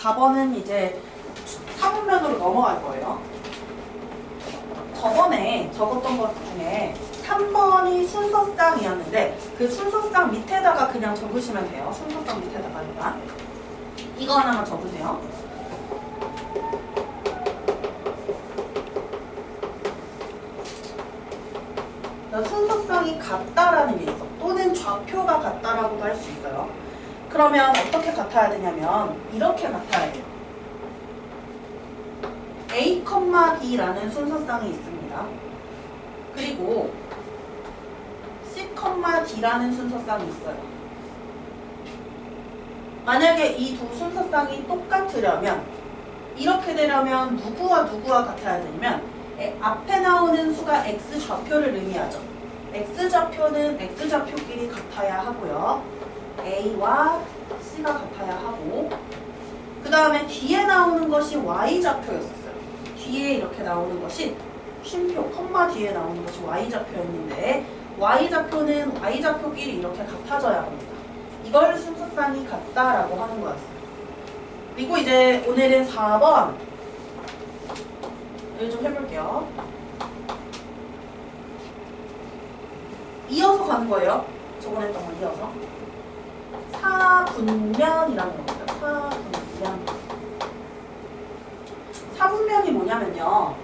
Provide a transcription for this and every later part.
4번은 이제 사분면으로 넘어갈 거예요. 저번에 적었던 것 중에 3번이 순서쌍이었는데 그 순서쌍 밑에다가 그냥 적으시면 돼요. 순서쌍 밑에다가 일단 이거 하나만 적으세요. 순서쌍이 같다라는 게 있어. 또는 좌표가 같다라고도 할 수 있어요. 그러면 어떻게 같아야 되냐면 이렇게 같아야 돼요. A, B라는 순서쌍이 있습니다. 그리고 C, D라는 순서쌍이 있어요. 만약에 이 두 순서쌍이 똑같으려면 이렇게 되려면 누구와 누구와 같아야 되냐면 앞에 나오는 수가 X좌표를 의미하죠. X좌표는 X좌표끼리 같아야 하고요. A와 C가 같아야 하고 그 다음에 뒤에 나오는 것이 Y좌표였어요. 뒤에 이렇게 나오는 것이 쉼표, 콤마 뒤에 나오는 것이 Y좌표였는데 Y좌표는 Y좌표끼리 이렇게 같아져야 합니다. 이걸 순서쌍이 같다라고 하는 거였어요. 그리고 이제 오늘은 4번 을 좀 해볼게요. 이어서 가는 거예요. 저번에 했던 거 이어서. 사분면이라는 겁니다. 사분면. 사분면이 뭐냐면요.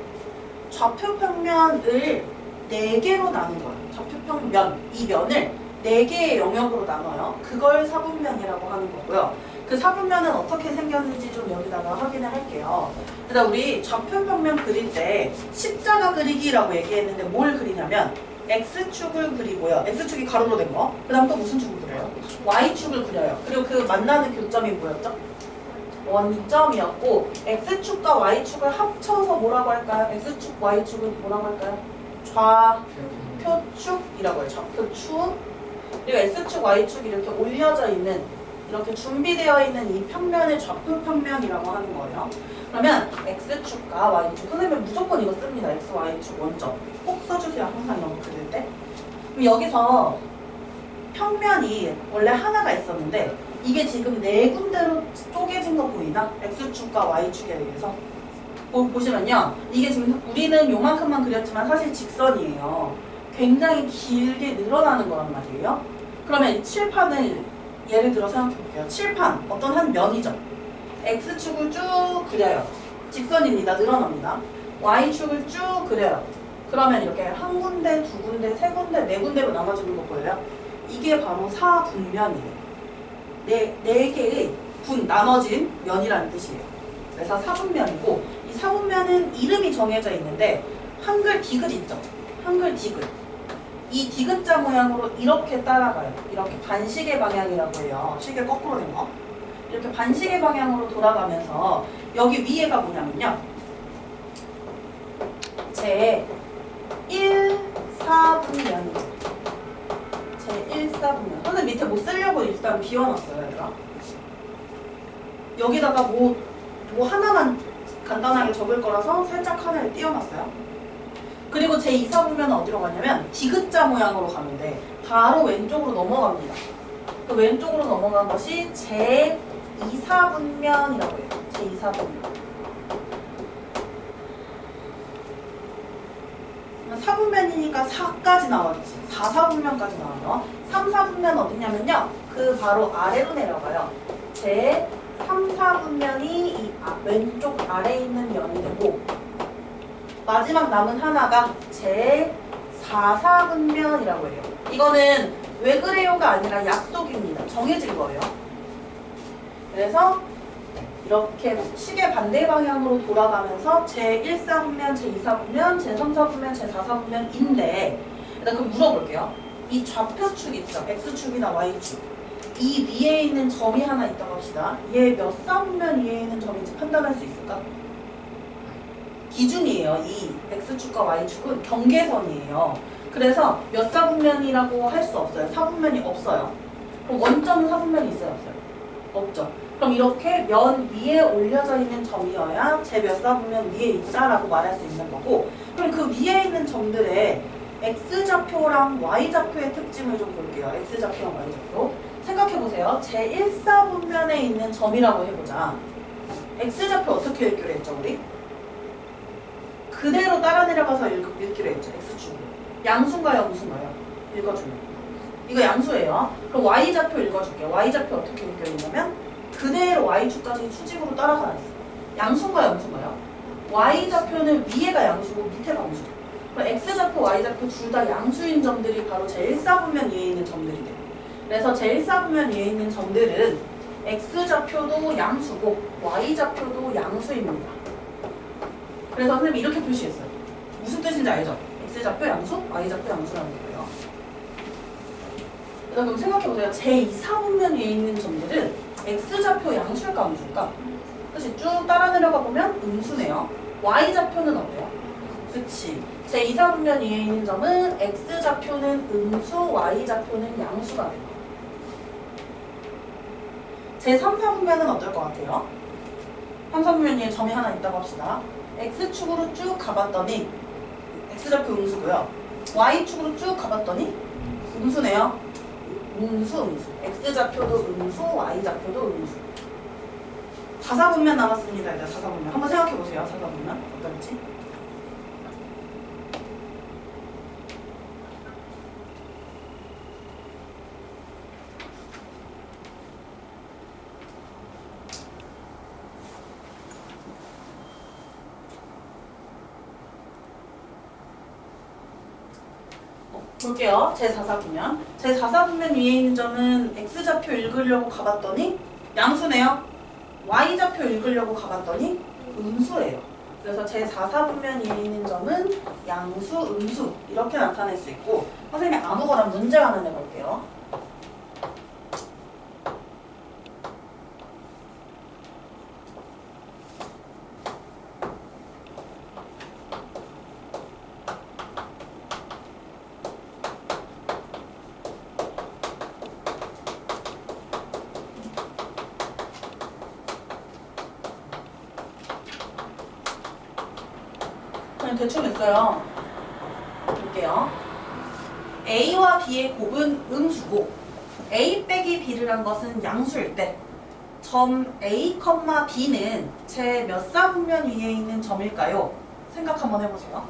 좌표평면을 4개로 나눈 거예요. 좌표평면, 이 면을 4개의 영역으로 나눠요. 그걸 사분면이라고 하는 거고요. 그 사분면은 어떻게 생겼는지 좀 여기다가 확인을 할게요. 그다음 우리 좌표평면 그릴 때 십자가 그리기라고 얘기했는데 뭘 그리냐면 X축을 그리고요. X축이 가로로 된 거. 그 다음 또 무슨 축을 그려요? Y축을 그려요. 그리고 그 만나는 교점이 뭐였죠? 원점이었고 X축과 Y축을 합쳐서 뭐라고 할까요? X축, Y축을 뭐라고 할까요? 좌표축이라고 해요. 좌표축. 그리고 X축, Y축이 이렇게 올려져 있는 이렇게 준비되어 있는 이 평면을 좌표평면이라고 하는 거예요. 그러면 X축과 Y축, 선생님은 무조건 이거 씁니다. X, Y축 원점. 꼭 써주세요. 항상 이런 거 그릴 때. 그럼 여기서 평면이 원래 하나가 있었는데 이게 지금 4군데로 쪼개진 거 보이나? X축과 Y축에 의해서. 보시면요. 이게 지금 우리는 요만큼만 그렸지만 사실 직선이에요. 굉장히 길게 늘어나는 거란 말이에요. 그러면 이 칠판을 예를 들어 생각해볼게요. 칠판, 어떤 한 면이죠. X축을 쭉 그려요. 직선입니다. 늘어납니다. Y축을 쭉 그려요. 그러면 이렇게 한 군데, 두 군데, 세 군데, 네 군데로 나눠지는 거 보여요? 이게 바로 사분면이에요. 네 개의 나눠진 면이라는 뜻이에요. 그래서 사분면이고 이 사분면은 이름이 정해져 있는데 한글 디귿 있죠? 한글 디귿. 이 디귿자 모양으로 이렇게 따라가요. 이렇게 반시계 방향이라고 해요. 시계 거꾸로 된 거. 이렇게 반시계 방향으로 돌아가면서 여기 위에가 뭐냐면요. 제 1사분면이에요. 제 1사분면. 선생님 밑에 뭐 쓰려고 일단 비워놨어요, 얘들아. 여기다가 뭐 하나만 간단하게 적을 거라서 살짝 하나를 띄워놨어요. 그리고 제 2사분면은 어디로 가냐면 디귿자 모양으로 가는데 바로 왼쪽으로 넘어갑니다. 그 왼쪽으로 넘어간 것이 제 2사분면이라고 해요. 제 2사분면. 4분면이니까 4까지 나왔지. 4사분면까지 나와요. 3사분면 어디냐면요. 그 바로 아래로 내려가요. 제 3사분면이 이 왼쪽 아래에 있는 면이 되고 마지막 남은 하나가 제 4사분면이라고 해요. 이거는 왜 그래요가 아니라 약속입니다. 정해질 거예요. 그래서 이렇게 시계 반대 방향으로 돌아가면서 제 1사분면, 제 2사분면, 제 3사분면, 제 4사분면인데 일단 그럼 물어볼게요. 이 좌표축 있죠? X축이나 Y축. 이 위에 있는 점이 하나 있다고 합시다. 얘 몇 사분면 위에 있는 점인지 판단할 수 있을까? 기준이에요. 이 X축과 Y축은 경계선이에요. 그래서 몇 사분면이라고 할 수 없어요. 사분면이 없어요. 그럼 원점은 사분면이 있어요? 없어요? 없죠. 그럼 이렇게 면 위에 올려져 있는 점이어야 제 몇 사분면 위에 있다라고 말할 수 있는 거고 그럼 그 위에 있는 점들의 X좌표랑 Y좌표의 특징을 좀 볼게요. X좌표랑 Y좌표. 생각해보세요. 제 1사분면에 있는 점이라고 해보자. X좌표 어떻게 읽기로 했죠, 우리? 그대로 따라 내려가서 읽기로 했죠, X축으로. 양수인가요, 음수인가요? 읽어주면. 이거 양수예요. 그럼 Y좌표 읽어줄게요. Y좌표 어떻게 읽기로 했냐면 그대로 Y축까지 수직으로 따라가야 했어요. 양수인가요, 음수인가요? Y좌표는 위에가 양수고 밑에가 음수. 그럼 X좌표, Y좌표 둘 다 양수인 점들이 바로 제1사분면 위에 있는 점들이 돼요. 그래서 제1사분면 위에 있는 점들은 X좌표도 양수고 Y좌표도 양수입니다. 그래서 선생님이 이렇게 표시했어요. 무슨 뜻인지 알죠? X좌표 양수, Y좌표 양수라는 거예요. 그럼 생각해보세요. 제2사분면 위에 있는 점들은 X좌표 양수일까 음수일까? 그치? 쭉 따라 내려가 보면 음수네요. Y좌표는 어때요? 그치? 제2사분면 위에 있는 점은 X좌표는 음수, Y좌표는 양수가 돼요. 제3사분면은 어떨 것 같아요? 3사분면 위에 점이 하나 있다고 합시다. X축으로 쭉 가봤더니 X좌표 음수고요. Y축으로 쭉 가봤더니 음수네요. 음수. X좌표도 음수, Y좌표도 음수. 4사분면 남았습니다. 이제 4사분면. 한번 생각해보세요. 4사분면. 어떨지. 볼게요. 제4사분면. 제4사분면 위에 있는 점은 X좌표 읽으려고 가봤더니 양수네요. Y좌표 읽으려고 가봤더니 음수예요. 그래서 제4사분면 위에 있는 점은 양수, 음수 이렇게 나타낼 수 있고 선생님이 아무거나 문제 하나 내볼게요. 그냥 대충 냈어요. 볼게요. A와 B의 곱은 음수고 A 빼기 B를 한 것은 양수일 때 점 A, B는 제 몇 사분면 위에 있는 점일까요? 생각 한번 해보세요.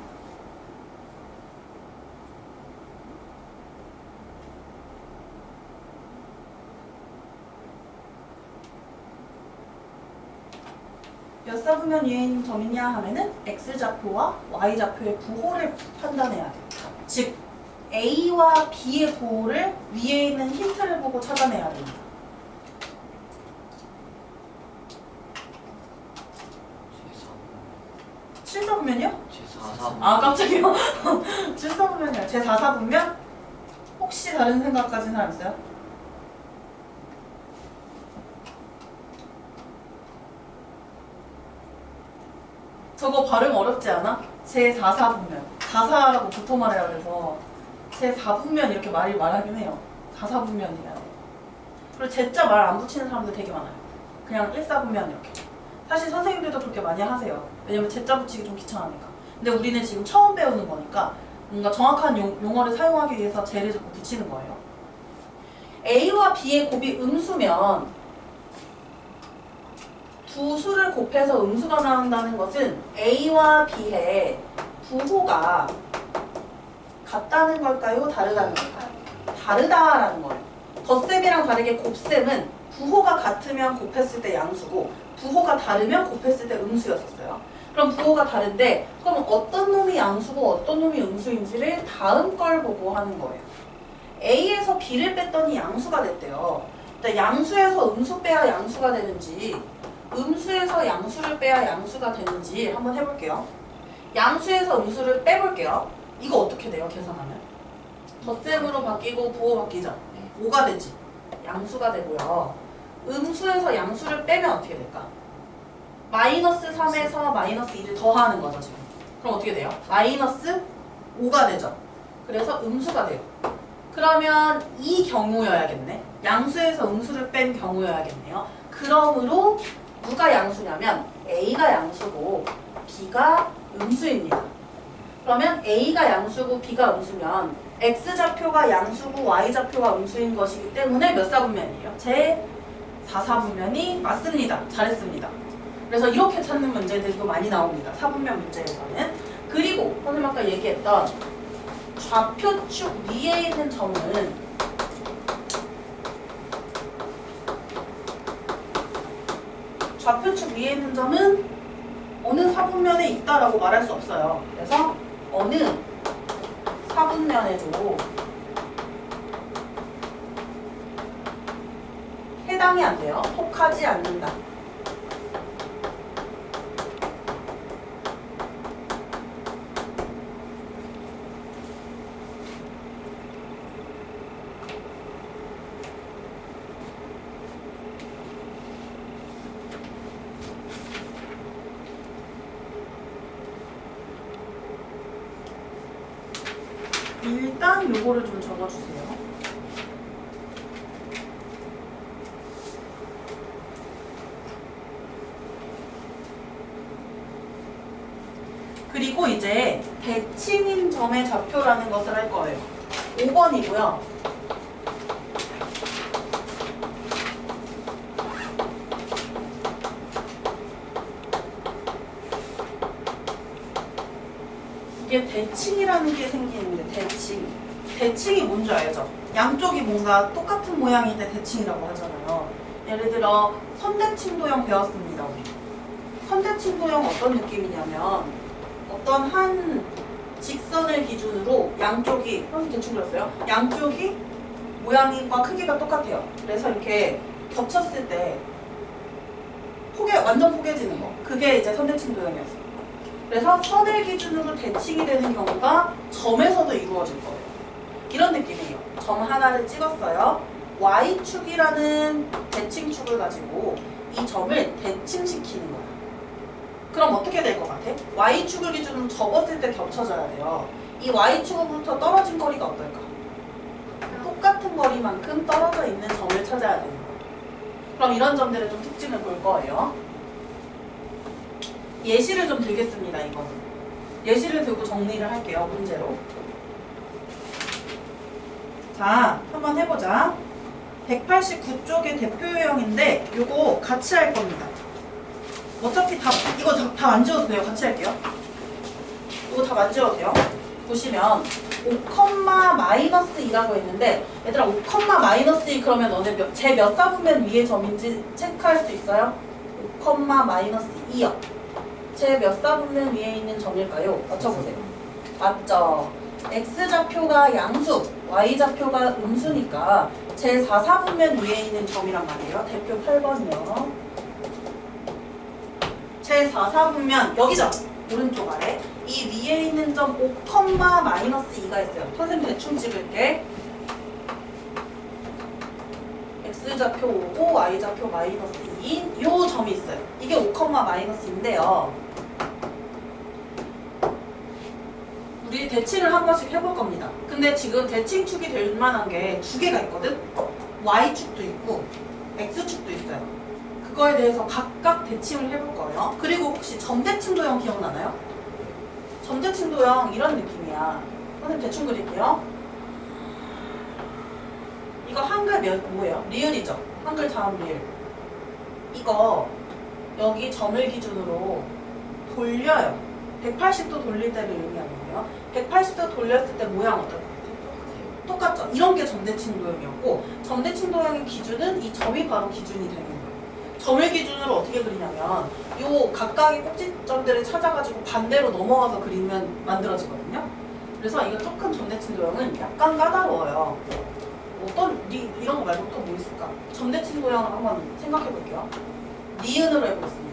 몇 사분면 위에 있는 점이냐 하면은 X좌표와 Y좌표의 부호를 판단해야 돼요. 즉 A와 B의 부호를 위에 있는 힌트를 보고 찾아내야 됩니다. 제4분면이요? 제4사분면. 아 깜짝이야. 7사분면이야. 제4사분면? 혹시 다른 생각 가진 사람 있어요? 저거 발음 어렵지 않아? 제4사분면. 4사라고 붙어 말해야 돼서 제4분면 이렇게 말하긴 해요. 4사분면이야. 그리고 제자 말 안 붙이는 사람들 되게 많아요. 그냥 1사분면 이렇게. 사실 선생님들도 그렇게 많이 하세요. 왜냐면 제자 붙이기 좀 귀찮으니까. 근데 우리는 지금 처음 배우는 거니까 뭔가 정확한 용어를 사용하기 위해서 제를 자꾸 붙이는 거예요. A와 B의 곱이 음수면 두 수를 곱해서 음수가 나온다는 것은 A와 B의 부호가 같다는 걸까요? 다르다는 걸까요? 다르다라는 거예요. 덧셈이랑 다르게 곱셈은 부호가 같으면 곱했을 때 양수고 부호가 다르면 곱했을 때 음수였었어요. 그럼 부호가 다른데 그럼 어떤 놈이 양수고 어떤 놈이 음수인지를 다음 걸 보고 하는 거예요. A에서 B를 뺐더니 양수가 됐대요. 근데 양수에서 음수 빼야 양수가 되는지 음수에서 양수를 빼야 양수가 되는지 한번 해볼게요. 양수에서 음수를 빼볼게요. 이거 어떻게 돼요? 계산하면? 덧셈으로 바뀌고 부호 바뀌죠? 5가 되지. 양수가 되고요. 음수에서 양수를 빼면 어떻게 될까? 마이너스 3에서 마이너스 2를 더하는 거죠 지금. 그럼 어떻게 돼요? 마이너스 5가 되죠. 그래서 음수가 돼요. 그러면 이 경우여야겠네. 양수에서 음수를 뺀 경우여야겠네요. 그러므로 누가 양수냐면 A가 양수고 B가 음수입니다. 그러면 A가 양수고 B가 음수면 X좌표가 양수고 Y좌표가 음수인 것이기 때문에 몇 사분면이에요? 제 4사분면이 맞습니다. 잘했습니다. 그래서 이렇게 찾는 문제들도 많이 나옵니다. 사분면 문제에서는. 그리고 선생님 아까 얘기했던 좌표축 위에 있는 점은 어느 사분면에 있다라고 말할 수 없어요. 그래서 어느 사분면에도 해당이 안 돼요. 속하지 않는다. 일단 요거를 좀 적어주세요. 그리고 이제 대칭인 점의 좌표라는 것을 할 거예요. 5번이고요. 이게 대칭이라는 게 생기는데 대칭이 뭔지 알죠? 양쪽이 뭔가 똑같은 모양일 때 대칭이라고 하잖아요. 예를 들어 선대칭도형 배웠습니다. 우리. 선대칭도형 어떤 느낌이냐면 어떤 한 직선을 기준으로 양쪽이 대충 그렸어요. 양쪽이 모양과 크기가 똑같아요. 그래서 이렇게 겹쳤을 때 완전 포개지는 거. 그게 이제 선대칭도형이었어요. 그래서 선을 기준으로 대칭이 되는 경우가 점에서도 이루어질 거예요. 이런 느낌이에요. 점 하나를 찍었어요. Y축이라는 대칭축을 가지고 이 점을 대칭시키는 거예요. 그럼 어떻게 될 것 같아? Y축을 기준으로 접었을 때 겹쳐져야 돼요. 이 Y축으로부터 떨어진 거리가 어떨까? 똑같은 거리만큼 떨어져 있는 점을 찾아야 돼요. 그럼 이런 점들의 좀 특징을 볼 거예요. 예시를 좀 들겠습니다. 이거는. 예시를 들고 정리를 할게요. 문제로. 자, 한번 해보자. 189쪽의 대표 유형인데 요거 같이 할 겁니다. 어차피 이거 다 안 지워도 돼요. 같이 할게요. 이거 다 안 지워도 돼요. 보시면 5,-2라고 했는데 얘들아 5,-2 그러면 너네 제 몇 사분면 위에 점인지 체크할 수 있어요? 5,-2요. 제 몇 사분면 위에 있는 점일까요? 맞춰보세요. 맞죠? X좌표가 양수, Y좌표가 음수니까 제 4사분면 위에 있는 점이란 말이에요. 대표 8번이요. 제 4사분면 여기죠? 오른쪽 아래. 이 위에 있는 점 5,-2가 있어요. 선생님 대충 찍을게. X좌표 5고 Y좌표 -2인 요 점이 있어요. 이게 5,-인데요. 우리 대칭을 한 번씩 해볼 겁니다. 근데 지금 대칭축이 될 만한 게 두 개가 있거든? Y축도 있고 X축도 있어요. 그거에 대해서 각각 대칭을 해볼 거예요. 그리고 혹시 점대칭도형 기억나나요? 점대칭도형 이런 느낌이야. 선생님 대충 그릴게요. 이거 한글 뭐예요? 리을이죠? 한글 자음 리을. 이거 여기 점을 기준으로 돌려요. 180도 돌릴 때를 의미하거든요. 180도 돌렸을 때 모양 어떨 것 같아요? 똑같죠? 이런 게 점대칭도형이었고 점대칭도형의 기준은 이 점이 바로 기준이 되는 거예요. 점을 기준으로 어떻게 그리냐면 요 각각의 꼭지점들을 찾아가지고 반대로 넘어가서 그리면 만들어지거든요. 그래서 이거 조금 점대칭도형은 약간 까다로워요. 이런 거 말고 또 뭐 있을까? 점대칭도형을 한번 생각해 볼게요. 니은으로 해보겠습니다.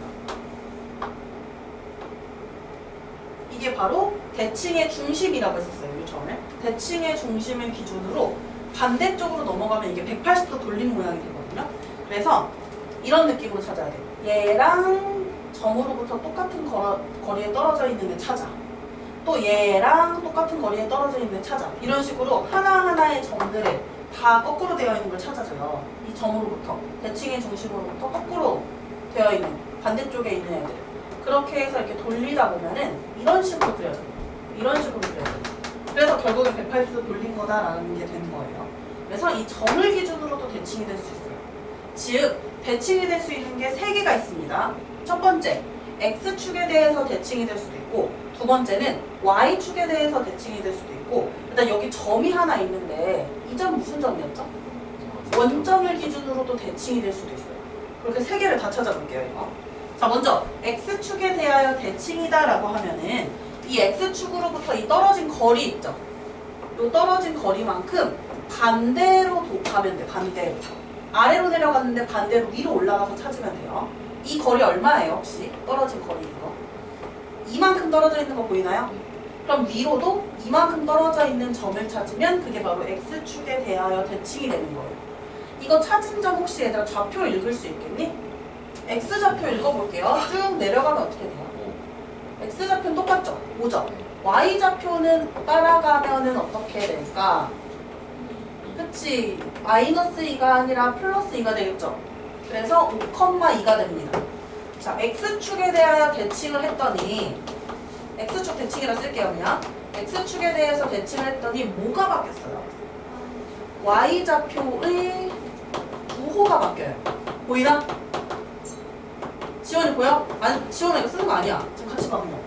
이게 바로 대칭의 중심이라고 했었어요. 이 점을. 대칭의 중심을 기준으로 반대쪽으로 넘어가면 이게 180도 돌린 모양이 되거든요. 그래서 이런 느낌으로 찾아야 돼요. 얘랑 점으로부터 똑같은 거리에 떨어져 있는 애 찾아. 또 얘랑 똑같은 거리에 떨어져 있는 애 찾아. 이런 식으로 하나하나의 점들을 다 거꾸로 되어 있는 걸 찾아줘요. 이 점으로부터. 대칭의 중심으로부터 거꾸로 되어 있는 반대쪽에 있는 애들. 그렇게 해서 이렇게 돌리다 보면은 이런 식으로 그려져요. 이런 식으로 그려져요. 그래서 결국에 180도 돌린 거다라는 게 되는 거예요. 그래서 이 점을 기준으로도 대칭이 될 수 있어요. 즉, 대칭이 될 수 있는 게 3개가 있습니다. 첫 번째, X축에 대해서 대칭이 될 수도 있고, 두 번째는 Y축에 대해서 대칭이 될 수도 있고, 일단 여기 점이 하나 있는데 이 점 무슨 점이었죠? 원점을 기준으로도 대칭이 될 수도 있어요. 그렇게 세 개를 다 찾아볼게요, 이거. 자, 먼저 X축에 대하여 대칭이다 라고 하면은 이 X축으로부터 이 떨어진 거리 있죠? 이 떨어진 거리만큼 반대로 가면 돼, 반대로. 아래로 내려갔는데 반대로 위로 올라가서 찾으면 돼요. 이 거리 얼마예요, 혹시? 떨어진 거리 이거. 이만큼 떨어져 있는 거 보이나요? 그럼 위로도 이만큼 떨어져 있는 점을 찾으면 그게 바로 X축에 대하여 대칭이 되는 거예요. 이거 찾은 점 혹시 얘들아 좌표 읽을 수 있겠니? X좌표 읽어볼게요. 쭉 내려가면 어떻게 돼요? X좌표는 똑같죠? 5점. Y좌표는 따라가면은 어떻게 될까? 그치? 마이너스 2가 아니라 플러스 2가 되겠죠? 그래서 5,2가 됩니다. 자, X축에 대하여 대칭을 했더니 X축 대칭이라 쓸게요, 그냥. X축에 대해서 대칭을 했더니 뭐가 바뀌었어요? Y좌표의 부호가 바뀌어요. 보이나? 지원이 보여? 아니, 지원아 이거 쓰는 거 아니야. 지금 같이 봐, 그냥.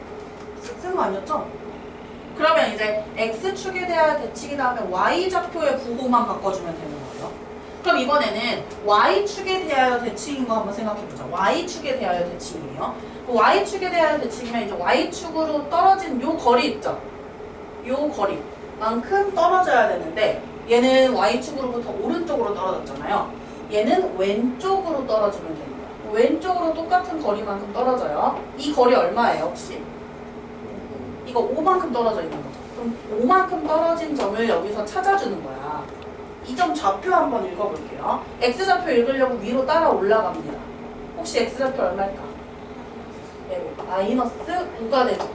쓰는 거 아니었죠? 그러면 이제 X축에 대하여 대칭이 나오면 Y좌표의 부호만 바꿔주면 되는 거예요. 그럼 이번에는 Y축에 대하여 대칭인 거 한번 생각해보자. Y축에 대하여 대칭이에요. Y축에 대하여 대칭이면 이제 Y축으로 떨어진 요 거리 있죠? 요 거리만큼 떨어져야 되는데 얘는 Y축으로부터 오른쪽으로 떨어졌잖아요. 얘는 왼쪽으로 떨어지면 됩니다. 왼쪽으로 똑같은 거리만큼 떨어져요. 이 거리 얼마예요, 혹시? 이거 5만큼 떨어져 있는 거죠. 그럼 5만큼 떨어진 점을 여기서 찾아주는 거야. 이 점 좌표 한번 읽어볼게요. X좌표 읽으려고 위로 따라 올라갑니다. 혹시 X좌표 얼마일까? 네, 마이너스 5가 되죠.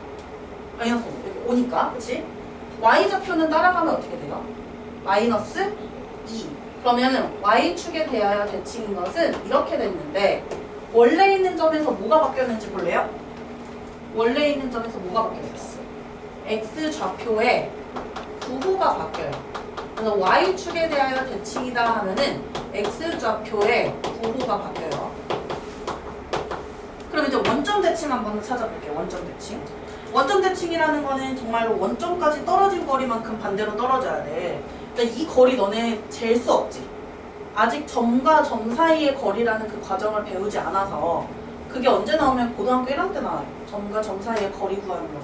마이너스 5, 여기 5니까, 그치? Y좌표는 따라가면 어떻게 돼요? 마이너스 2. 그러면은 Y축에 대하여 대칭인 것은 이렇게 됐는데 원래 있는 점에서 뭐가 바뀌었는지 볼래요? 원래 있는 점에서 뭐가 바뀌었어요? X좌표의 부호가 바뀌어요. 그래서 Y축에 대하여 대칭이다 하면은 X좌표의 부호가 바뀌어요. 그럼 이제 원점 대칭 한번 찾아볼게요. 원점 대칭. 원점 대칭이라는 거는 정말로 원점까지 떨어진 거리만큼 반대로 떨어져야 돼. 그러니까 이 거리 너네 잴 수 없지. 아직 점과 점 사이의 거리라는 그 과정을 배우지 않아서 그게 언제 나오면 고등학교 1학년 때 나와요. 점과 점 사이의 거리 구하는 거.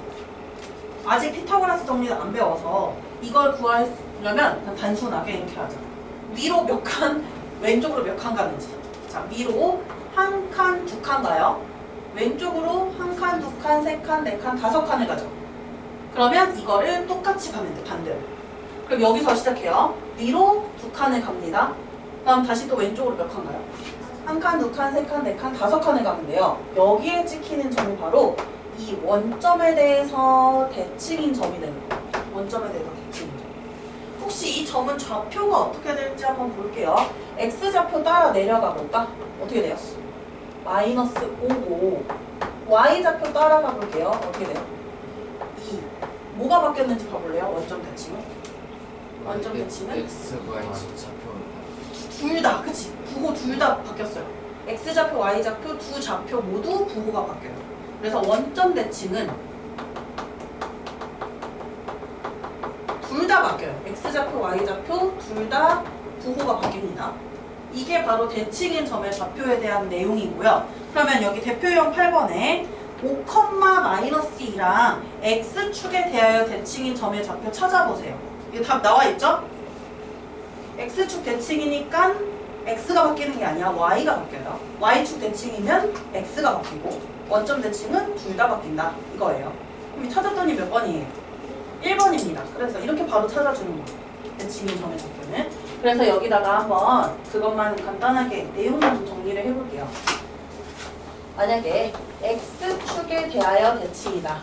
아직 피타고라스 정리를 안 배워서 이걸 구하려면 그냥 단순하게 이렇게 하자. 위로 몇 칸, 왼쪽으로 몇 칸 가는지. 자, 위로 한 칸, 두 칸 가요. 왼쪽으로 한 칸, 두 칸, 세 칸, 네 칸, 다섯 칸을 가죠. 그러면 이거를 똑같이 가면 돼, 반대로. 그럼 여기서 시작해요. 위로 두 칸을 갑니다. 그럼 다시 또 왼쪽으로 몇 칸 가요? 한 칸, 두 칸, 세 칸, 네 칸, 다섯 칸을 가면 돼요. 여기에 찍히는 점이 바로 이 원점에 대해서 대칭인 점이 되는 거예요. 원점에 대해서 대칭인 점. 혹시 이 점은 좌표가 어떻게 될지 한번 볼게요. X좌표 따라 내려가 볼까? 어떻게 돼요? 마이너스 5고 Y좌표 따라가 볼게요. 어떻게 돼요? 2. 뭐가 바뀌었는지 봐볼래요? 원점 대칭은? 원점 대칭은? X, Y 좌표 둘 다, 그치? 부호 둘 다 바뀌었어요. X좌표, Y좌표 두 좌표 모두 부호가 바뀌어요. 그래서 원점 대칭은 둘 다 바뀌어요. X좌표, Y좌표 둘 다 부호가 바뀝니다. 이게 바로 대칭인 점의 좌표에 대한 내용이고요. 그러면 여기 대표형 8번에 5,-2랑 X축에 대하여 대칭인 점의 좌표 찾아보세요. 이거 답 나와 있죠? X축 대칭이니까 X가 바뀌는 게 아니야. Y가 바뀌어요. Y축 대칭이면 X가 바뀌고 원점 대칭은 둘 다 바뀐다. 이거예요. 그럼 찾았더니 몇 번이에요? 1번입니다. 그래서 이렇게 바로 찾아주는 거예요. 대칭인 점의 좌표는. 그래서 여기다가 한번 그것만 간단하게 내용만 좀 정리를 해볼게요. 만약에 X축에 대하여 대칭이다.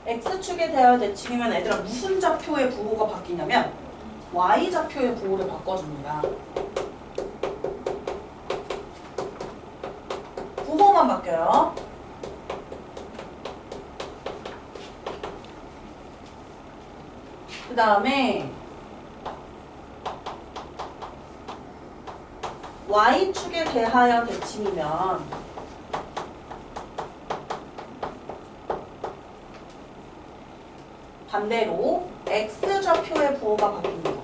X축에 대하여 대칭이면 애들아 무슨 좌표의 부호가 바뀌냐면 Y좌표의 부호를 바꿔줍니다. 부호만 바뀌어요. 그 다음에 y축에 대하여 대칭이면 반대로 x좌표의 부호가 바뀝니다.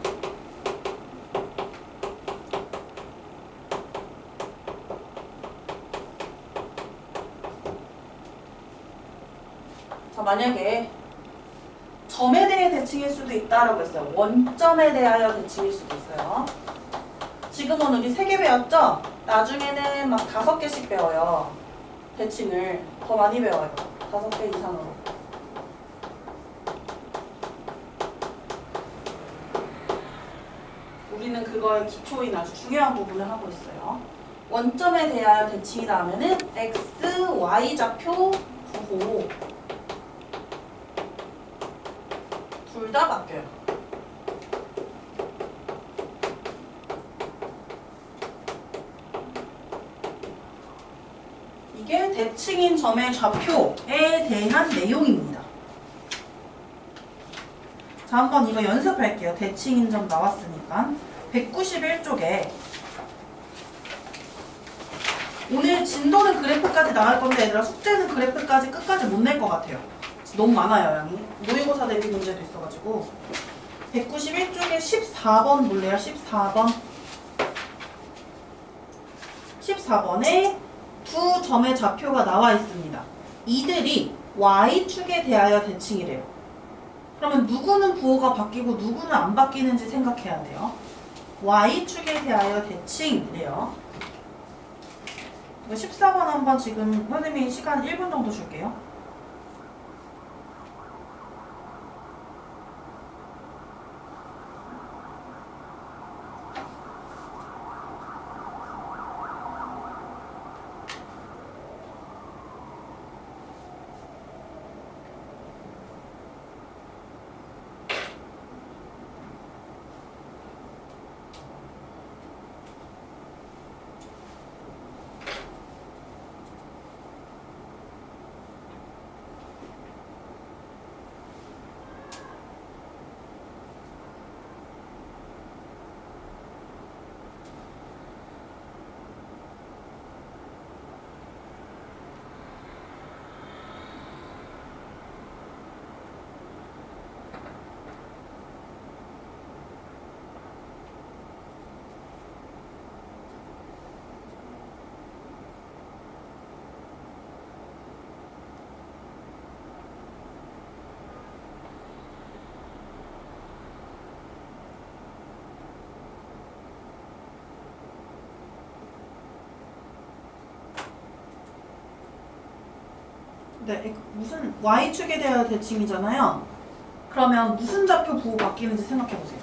자, 만약에 점에 대해 대칭일 수도 있다라고 했어요. 원점에 대하여 대칭일 수도 있어요. 지금은 우리 3개 배웠죠? 나중에는 막 5개씩 배워요. 대칭을 더 많이 배워요. 5개 이상으로. 우리는 그거의 기초인 아주 중요한 부분을 하고 있어요. 원점에 대하여 대칭이다 하면은 x, y 좌표 부호 둘 다 바뀌어요. 이게 대칭인 점의 좌표에 대한 내용입니다. 자, 한번 이거 연습할게요. 대칭인 점 나왔으니까. 191쪽에 오늘 진도는 그래프까지 나갈 건데 얘들아 숙제는 그래프까지 끝까지 못 낼 것 같아요. 너무 많아요, 양이. 모의고사 대비 문제도 있어가지고. 191쪽에 14번 볼래요? 14번. 14번에 두 점의 좌표가 나와 있습니다. 이들이 y축에 대하여 대칭이래요. 그러면 누구는 부호가 바뀌고 누구는 안 바뀌는지 생각해야 돼요. y축에 대하여 대칭이래요. 14번 한번 지금 선생님이 시간 1분 정도 줄게요. 네, 무슨 y축에 대하여 대칭이잖아요. 그러면 무슨 좌표 부호 바뀌는지 생각해보세요.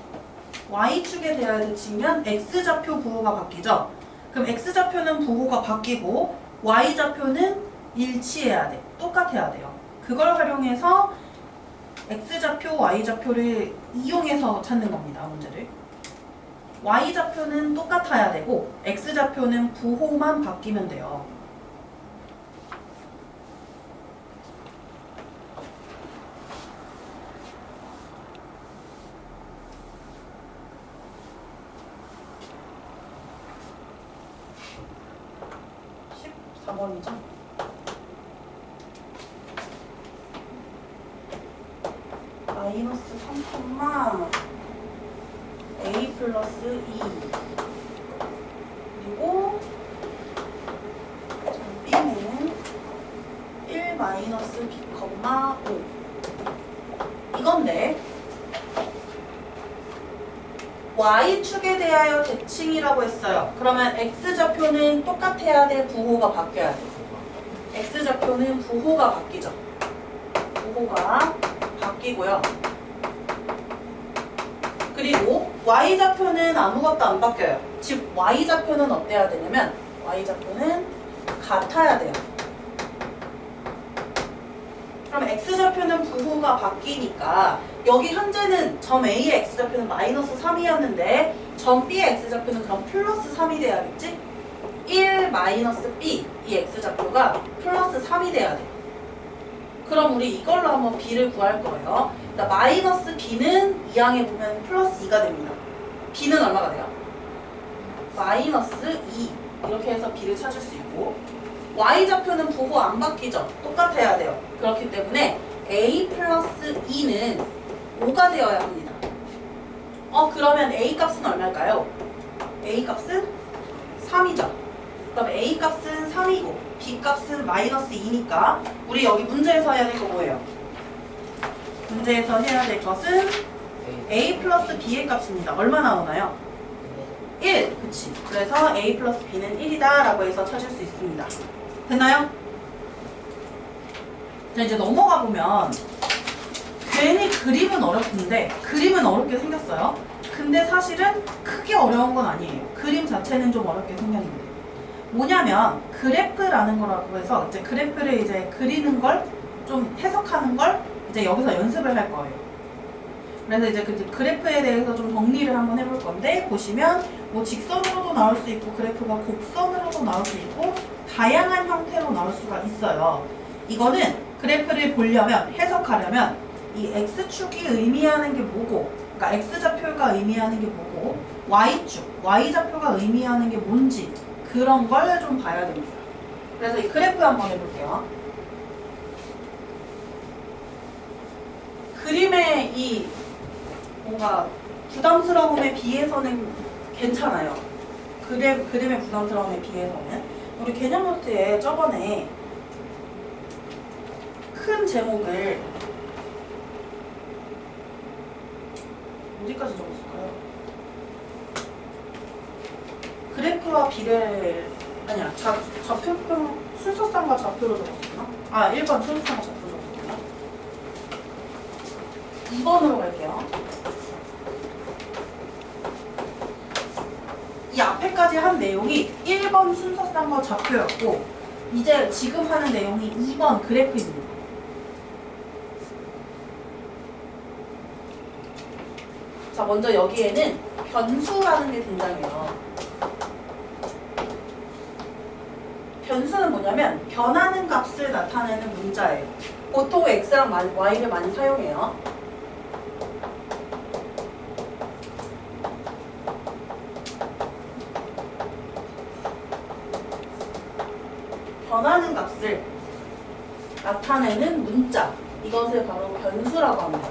y축에 대하여 대칭이면 x좌표 부호가 바뀌죠. 그럼 x좌표는 부호가 바뀌고 y좌표는 일치해야 돼. 똑같아야 돼요. 그걸 활용해서 x좌표, y좌표를 이용해서 찾는 겁니다. 문제를. y좌표는 똑같아야 되고 x좌표는 부호만 바뀌면 돼요. 이죠 마이너스 3, a 플러스 2 그리고 b는 1 마이너스 b, 5 이건데 y축에 대하여 대칭이라고 했어요. 그러면 x좌표는 똑같아야 돼? 부호가 바뀌어야 돼? x좌표는 부호가 바뀌죠. 부호가 바뀌고요. 그리고 y좌표는 아무것도 안 바뀌어요. 즉 y좌표는 어때야 되냐면 y좌표는 같아야 돼요. 그럼 x좌표는 부호가 바뀌니까 여기 현재는 점 A의 x좌표는 마이너스 3이었는데 점 B의 x좌표는 그럼 플러스 3이 돼야겠지? 1 마이너스 B 이 x좌표가 플러스 3이 돼야 돼. 그럼 우리 이걸로 한번 B를 구할 거예요. 그러니까 마이너스 B는 2항에 보면 플러스 2가 됩니다. B는 얼마가 돼요? 마이너스 2 이렇게 해서 b를 찾을 수 있고 y좌표는 보고 안 바뀌죠. 똑같아야 돼요. 그렇기 때문에 a 플러스 2는 5가 되어야 합니다. 그러면 a 값은 얼마일까요? a 값은 3이죠. 그럼 a 값은 3이고 b 값은 마이너스 2니까 우리 여기 문제에서 해야 될 거 뭐예요? 문제에서 해야 될 것은 a 플러스 b의 값입니다. 얼마 나오나요? 1. 그치. 그래서 a 플러스 b는 1이다 라고 해서 찾을 수 있습니다. 됐나요? 자, 이제 넘어가 보면 괜히 그림은 어렵던데 그림은 어렵게 생겼어요. 근데 사실은 크게 어려운 건 아니에요. 그림 자체는 좀 어렵게 생겼는데 뭐냐면 그래프라는 거라고 해서 이제 그래프를 이제 그리는 걸 좀 해석하는 걸 이제 여기서 연습을 할 거예요. 그래서 이제 그 그래프에 대해서 좀 정리를 한번 해볼 건데 보시면 뭐 직선으로도 나올 수 있고 그래프가 곡선으로도 나올 수 있고 다양한 형태로 나올 수가 있어요. 이거는 그래프를 보려면 해석하려면 이 x축이 의미하는 게 뭐고 그러니까 x좌표가 의미하는 게 뭐고 y축, y좌표가 의미하는 게 뭔지 그런 걸 좀 봐야 됩니다. 그래서 이 그래프 한번 해볼게요. 그림의 이 뭔가 부담스러움에 비해서는 괜찮아요. 그림의 부담스러움에 비해서는. 우리 개념 노트에 저번에 큰 제목을 어디까지 적었을까요? 그래프와 비례 아니야 좌표평 순서쌍과 좌표로 적었었나? 1번 순서쌍과 좌표로 적었었나? 2번으로 갈게요. 이 앞에까지 한 내용이 1번 순서쌍과 좌표였고 이제 지금 하는 내용이 2번 그래프입니다. 자, 먼저 여기에는 변수라는 게 등장해요. 변수는 뭐냐면 변하는 값을 나타내는 문자예요. 보통 x랑 y를 많이 사용해요. 변하는 값을 나타내는 문자, 이것을 바로 변수라고 합니다.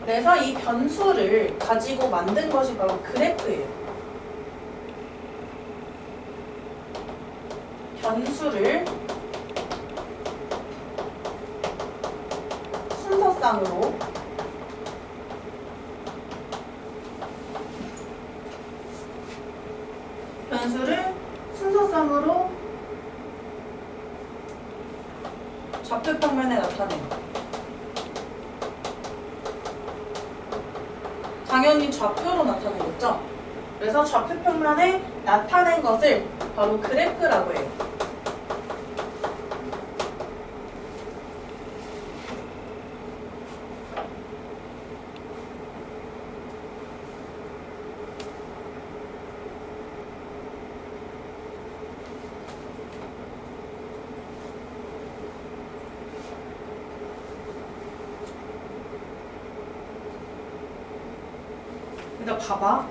그래서 이 변수를 가지고 만든 것이 바로 그래프예요. 변수를 순서쌍으로 좌표평면에 나타내요. 당연히 좌표로 나타내겠죠? 그래서 좌표평면에 나타낸 것을 바로 그래프라고 해요. 그러니까 봐봐.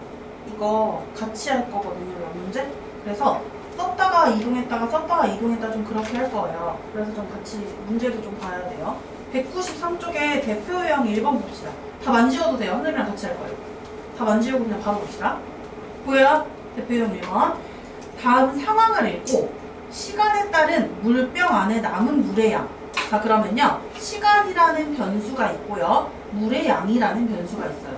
이거 같이 할 거거든요, 이 문제. 그래서 썼다가 이동했다가 좀 그렇게 할 거예요. 그래서 좀 같이 문제도 좀 봐야 돼요. 193쪽에 대표형 1번 봅시다. 다 만지워도 돼요. 선생님이랑 같이 할 거예요. 다 만지우고 그냥 바로 봅시다. 보여요? 대표형 1번. 다음 상황을 읽고 시간에 따른 물병 안에 남은 물의 양. 자, 그러면요. 시간이라는 변수가 있고요. 물의 양이라는 변수가 있어요.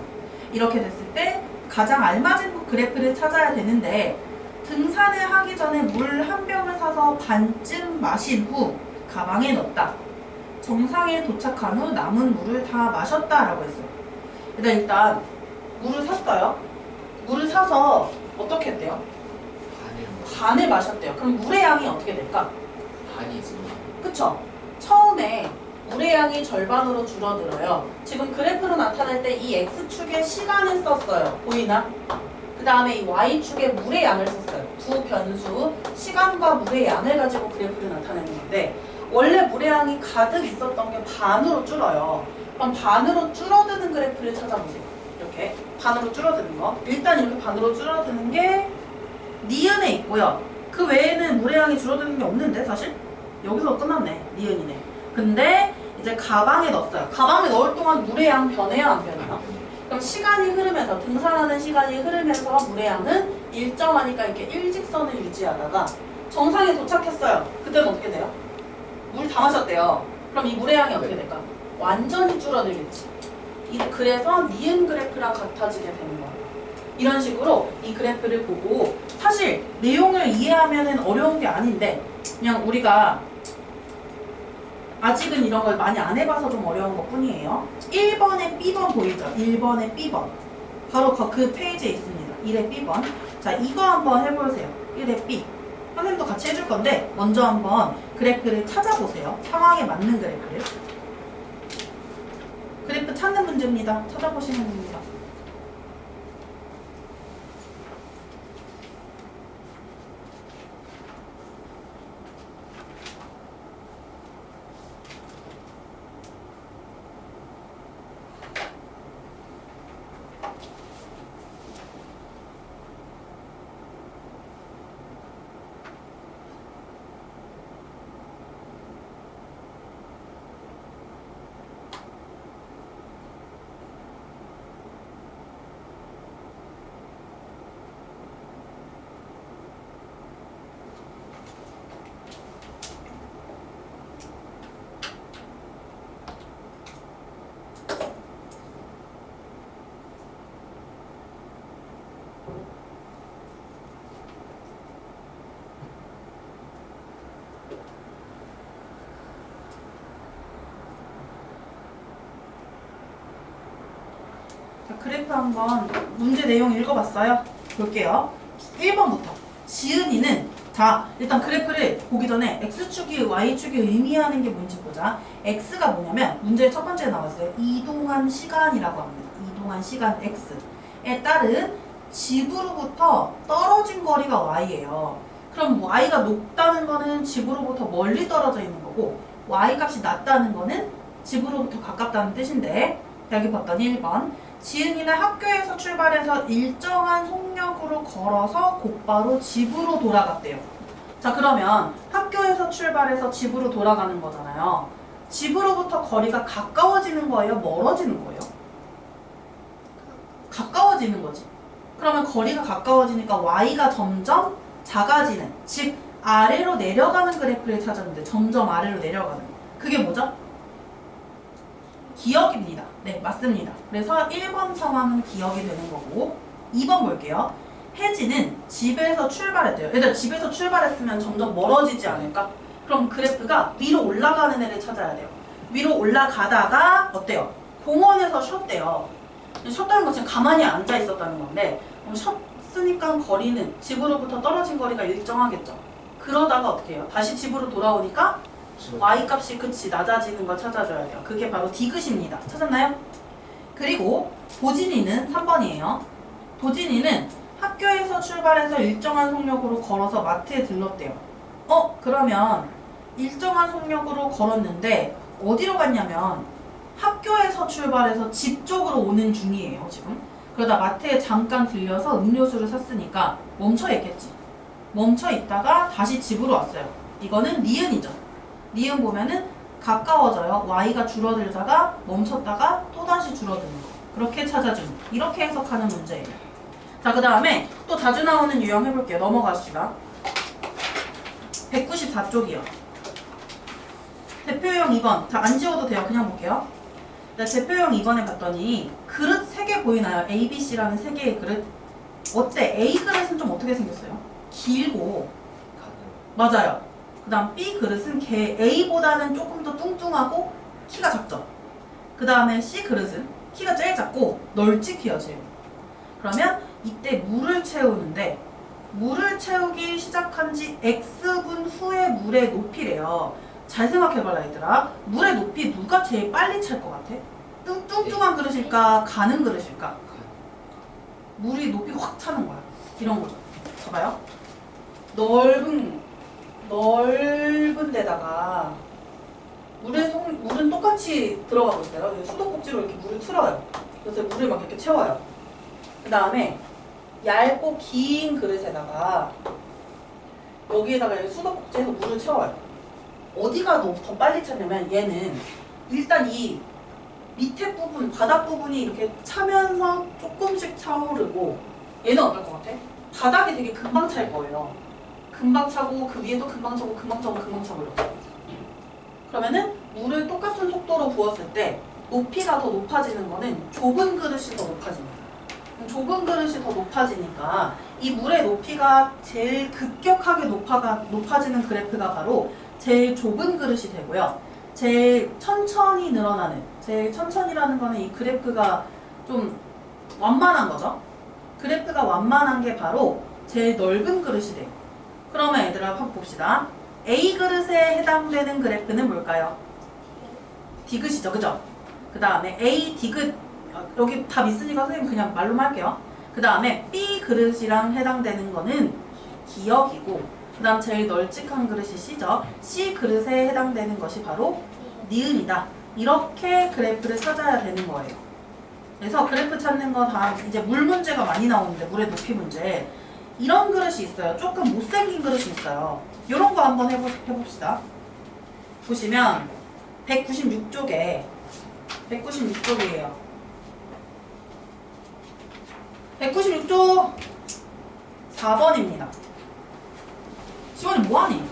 이렇게 됐을 때 가장 알맞은 그래프를 찾아야 되는데 등산을 하기 전에 물 한 병을 사서 반쯤 마신 후 가방에 넣었다. 정상에 도착한 후 남은 물을 다 마셨다라고 했어요. 일단 물을 샀어요. 물을 사서 어떻게 했대요? 반을 마셨대요. 그럼 물의 양이 어떻게 될까? 반이지. 그쵸? 처음에 물의 양이 절반으로 줄어들어요. 지금 그래프로 나타낼 때 이 x축의 시간을 썼어요. 보이나? 그 다음에 이 y축의 물의 양을 썼어요. 두 변수, 시간과 물의 양을 가지고 그래프를 나타내는 건데 원래 물의 양이 가득 있었던 게 반으로 줄어요. 그럼 반으로 줄어드는 그래프를 찾아보세요. 이렇게 반으로 줄어드는 거. 일단 이렇게 반으로 줄어드는 게 니은에 있고요. 그 외에는 물의 양이 줄어드는 게 없는데 사실? 여기서 끝났네. 니은이네. 근데 이제 가방에 넣었어요. 가방에 넣을 동안 물의 양 변해요, 안 변해요? 그럼 시간이 흐르면서 등산하는 시간이 흐르면서 물의 양은 일정하니까 이렇게 일직선을 유지하다가 정상에 도착했어요. 그때는 어떻게 돼요? 물 다 마셨대요. 그럼 이 물의 양이 어떻게 될까? 완전히 줄어들겠지. 그래서 니은 그래프랑 같아지게 되는 거예요. 이런 식으로 이 그래프를 보고 사실 내용을 이해하면 어려운 게 아닌데 그냥 우리가 아직은 이런 걸 많이 안 해봐서 좀 어려운 것 뿐이에요. 1번에 B번 보이죠? 1번에 B번. 바로 그 페이지에 있습니다. 1에 B번. 자, 이거 한번 해보세요. 1에 B. 선생님도 같이 해줄 건데 먼저 한번 그래프를 찾아보세요. 상황에 맞는 그래프를. 그래프 찾는 문제입니다. 찾아보시는 겁니다. 그래프 한번 문제 내용 읽어봤어요. 볼게요. 1번부터 지은이는 자 일단 그래프를 보기 전에 X축이 Y축이 의미하는 게 뭔지 보자. X가 뭐냐면 문제 첫 번째에 나왔어요. 이동한 시간이라고 합니다. 이동한 시간 X에 따른 집으로부터 떨어진 거리가 Y예요. 그럼 Y가 높다는 거는 집으로부터 멀리 떨어져 있는 거고 Y 값이 낮다는 거는 집으로부터 가깝다는 뜻인데 여기 봤더니 1번 지은이는 학교에서 출발해서 일정한 속력으로 걸어서 곧바로 집으로 돌아갔대요. 자 그러면 학교에서 출발해서 집으로 돌아가는 거잖아요. 집으로부터 거리가 가까워지는 거예요? 멀어지는 거예요? 가까워지는 거지. 그러면 거리가 가까워지니까 Y가 점점 작아지는, 즉 아래로 내려가는 그래프를 찾았는데 점점 아래로 내려가는 거. 그게 뭐죠? 기억입니다. 네, 맞습니다. 그래서 1번 상황은 기억이 되는 거고 2번 볼게요. 혜진은 집에서 출발했대요. 얘들 집에서 출발했으면 점점 멀어지지 않을까? 그럼 그래프가 위로 올라가는 애를 찾아야 돼요. 위로 올라가다가 어때요? 공원에서 쉬었대요. 쉬었다는 건 지금 가만히 앉아 있었다는 건데 쉬었으니까 거리는 집으로부터 떨어진 거리가 일정하겠죠. 그러다가 어떻게 해요? 다시 집으로 돌아오니까 Y값이 그치 낮아지는 걸 찾아줘야 돼요. 그게 바로 디귿입니다. 찾았나요? 그리고 도진이는 3번이에요. 도진이는 학교에서 출발해서 일정한 속력으로 걸어서 마트에 들렀대요. 그러면 일정한 속력으로 걸었는데 어디로 갔냐면 학교에서 출발해서 집 쪽으로 오는 중이에요. 지금. 그러다 마트에 잠깐 들려서 음료수를 샀으니까 멈춰 있겠지. 멈춰 있다가 다시 집으로 왔어요. 이거는 니은이죠. 니은 보면은 가까워져요. Y가 줄어들다가 멈췄다가 또다시 줄어드는 거. 그렇게 찾아주는 이렇게 해석하는 문제예요. 자, 그 다음에 또 자주 나오는 유형 해볼게요. 넘어가시다. 194쪽이요. 대표형 2번. 자, 안 지워도 돼요. 그냥 볼게요. 네, 대표형 2번에 봤더니 그릇 3개 보이나요? A, B, C라는 3개의 그릇. 어때? A 그릇은 좀 어떻게 생겼어요? 길고 맞아요. 그 다음 B 그릇은 A보다는 조금 더 뚱뚱하고 키가 작죠. 그 다음에 C 그릇은 키가 제일 작고 널찍해요. 제일. 그러면 이때 물을 채우는데 물을 채우기 시작한 지 X분 후에 물의 높이래요. 잘 생각해봐라 얘들아. 물의 높이 누가 제일 빨리 찰 것 같아? 뚱뚱한 그릇일까? 가는 그릇일까? 물이 높이 확 차는 거야. 이런 거죠. 봐봐요. 넓은 데다가 물은 똑같이 들어가고 있어요. 수도꼭지로 이렇게 물을 틀어요. 그래서 물을 막 이렇게 채워요. 그 다음에 얇고 긴 그릇에다가 여기에다가 이렇게 수도꼭지에서 물을 채워요. 어디가 더 빨리 차냐면 얘는 일단 이 밑에 부분, 바닥 부분이 이렇게 차면서 조금씩 차오르고 얘는 어떨 것 같아? 바닥이 되게 금방 찰 거예요. 금방 차고 그 위에도 금방 차고 금방 차고 금방 차고 이렇게. 그러면은 물을 똑같은 속도로 부었을 때 높이가 더 높아지는 거는 좁은 그릇이 더 높아집니다. 좁은 그릇이 더 높아지니까 이 물의 높이가 제일 급격하게 높아지는 그래프가 바로 제일 좁은 그릇이 되고요. 제일 천천히 늘어나는, 제일 천천히라는 거는 이 그래프가 좀 완만한 거죠. 그래프가 완만한 게 바로 제일 넓은 그릇이 돼요. 그러면 얘들아 한번 봅시다. A 그릇에 해당되는 그래프는 뭘까요? 디귿이죠, 그죠? 그 다음에 A 디귿, 여기 답 있으니까 선생님 그냥 말로만 할게요. 그 다음에 B 그릇이랑 해당되는 거는 기역이고, 그 다음 제일 널찍한 그릇이 C죠. C 그릇에 해당되는 것이 바로 니은이다. 이렇게 그래프를 찾아야 되는 거예요. 그래서 그래프 찾는 거 다 이제 물 문제가 많이 나오는데, 물의 높이 문제. 이런 그릇이 있어요. 조금 못생긴 그릇이 있어요. 이런 거 한번 해봅시다. 보시면 196쪽에 196쪽이에요. 196쪽 4번입니다. 지원이 뭐하니?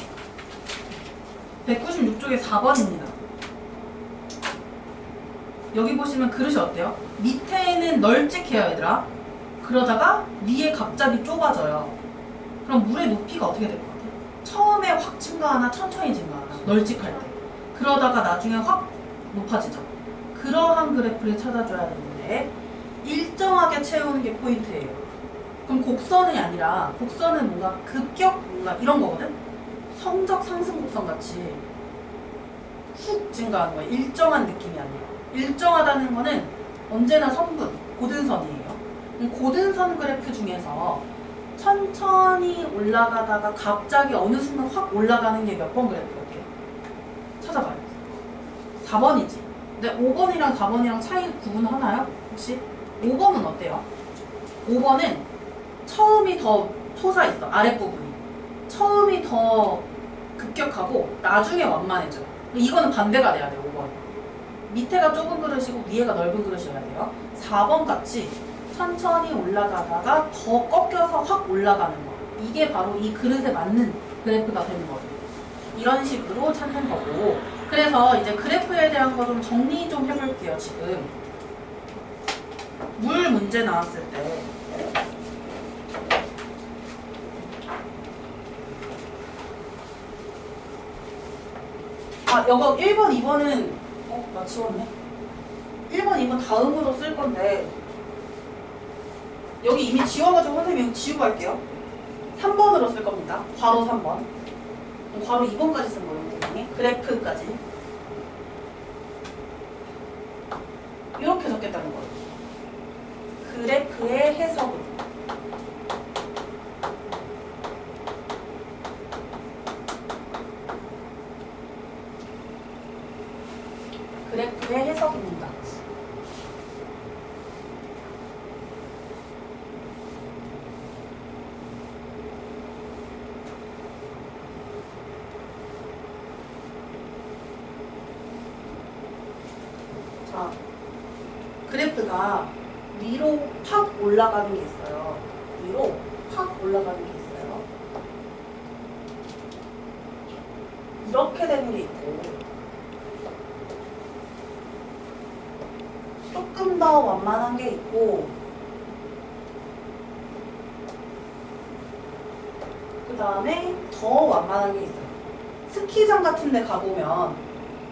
196쪽에 4번입니다. 여기 보시면 그릇이 어때요? 밑에는 널찍해요, 얘들아. 그러다가 위에 갑자기 좁아져요. 그럼 물의 높이가 어떻게 될 것 같아요? 처음에 확 증가하나 천천히 증가하나? 널찍할 때. 그러다가 나중에 확 높아지죠. 그러한 그래프를 찾아줘야 되는데 일정하게 채우는 게 포인트예요. 그럼 곡선이 아니라, 곡선은 뭔가 급격 뭔가 이런 거거든? 성적 상승 곡선 같이 훅 증가하는 거예요. 일정한 느낌이 아니라. 일정하다는 거는 언제나 선분, 고든선이에요. 고든선 그래프 중에서 천천히 올라가다가 갑자기 어느 순간 확 올라가는 게 몇 번 그래프 같아요? 찾아봐요. 4번이지. 근데 5번이랑 4번이랑 차이 구분하나요? 혹시? 5번은 어때요? 5번은 처음이 더 솟아있어. 아랫부분이. 처음이 더 급격하고 나중에 완만해져요. 이거는 반대가 돼야 돼요. 5번. 밑에가 좁은 그릇이고 위에가 넓은 그릇이어야 돼요. 4번 같이 천천히 올라가다가 더 꺾여서 확 올라가는 거. 이게 바로 이 그릇에 맞는 그래프가 되는 거예요. 이런 식으로 찾는 거고. 그래서 이제 그래프에 대한 거 좀 정리 좀 해볼게요. 지금 물 문제 나왔을 때 이거 1번, 2번은 나 지웠네. 1번, 2번 다음으로 쓸 건데 여기 이미 지워가지고 선생님 지우고 할게요. 3번으로 쓸 겁니다. 괄호 3번. 괄호 2번까지 쓴 거예요. 선생님이. 그래프까지. 이렇게 적겠다는 거예요. 그래프의 해석은. 그래프의 해석입니다. 자, 그래프가 위로 팍 올라가는 게 있어요. 위로 팍 올라가는 게 있어요. 이렇게 되는 게 있고, 조금 더 완만한 게 있고, 그 다음에 더 완만한 게 있어요. 스키장 같은 데 가보면